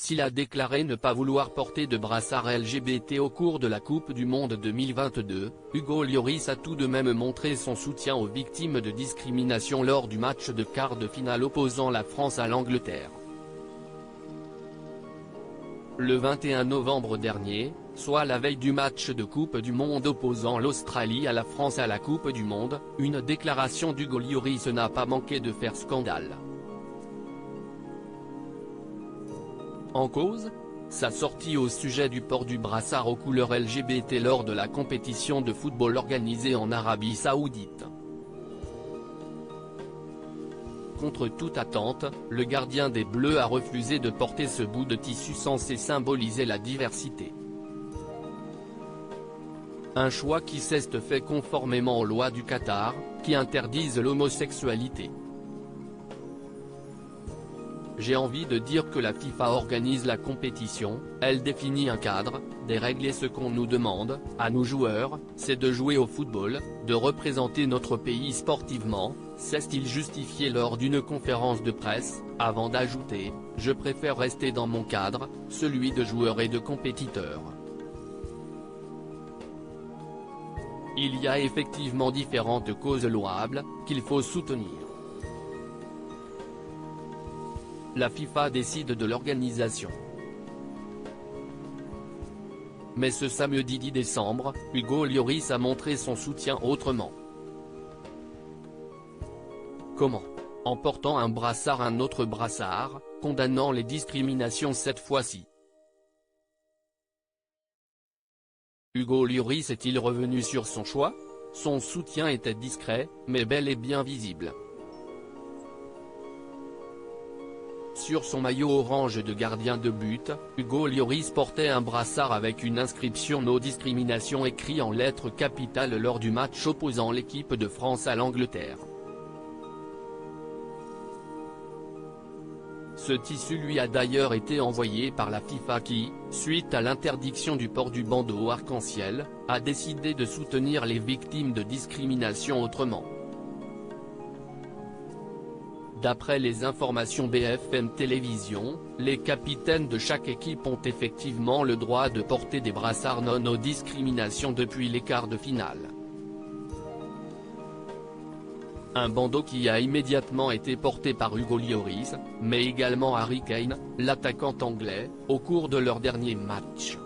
S'il a déclaré ne pas vouloir porter de brassard LGBT au cours de la Coupe du Monde 2022, Hugo Lloris a tout de même montré son soutien aux victimes de discrimination lors du match de quart de finale opposant la France à l'Angleterre. Le 21 novembre dernier, soit la veille du match de Coupe du Monde opposant l'Australie à la France à la Coupe du Monde, une déclaration d'Hugo Lloris n'a pas manqué de faire scandale. En cause, sa sortie au sujet du port du brassard aux couleurs LGBT lors de la compétition de football organisée en Arabie Saoudite. Contre toute attente, le gardien des Bleus a refusé de porter ce bout de tissu censé symboliser la diversité. Un choix qui s'est fait conformément aux lois du Qatar, qui interdisent l'homosexualité. J'ai envie de dire que la FIFA organise la compétition, elle définit un cadre, des règles et ce qu'on nous demande, à nous joueurs, c'est de jouer au football, de représenter notre pays sportivement, s'est-il justifié lors d'une conférence de presse, avant d'ajouter, je préfère rester dans mon cadre, celui de joueur et de compétiteur. Il y a effectivement différentes causes louables, qu'il faut soutenir. La FIFA décide de l'organisation. Mais ce samedi 10 décembre, Hugo Lloris a montré son soutien autrement. Comment? En portant un autre brassard, condamnant les discriminations cette fois-ci. Hugo Lloris est-il revenu sur son choix? Son soutien était discret, mais bel et bien visible. Sur son maillot orange de gardien de but, Hugo Lloris portait un brassard avec une inscription No discrimination écrit en lettres capitales lors du match opposant l'équipe de France à l'Angleterre. Ce tissu lui a d'ailleurs été envoyé par la FIFA qui, suite à l'interdiction du port du bandeau arc-en-ciel, a décidé de soutenir les victimes de discrimination autrement. D'après les informations BFM Télévision, les capitaines de chaque équipe ont effectivement le droit de porter des brassards non discrimination depuis les quarts de finale. Un bandeau qui a immédiatement été porté par Hugo Lloris, mais également Harry Kane, l'attaquant anglais, au cours de leur dernier match.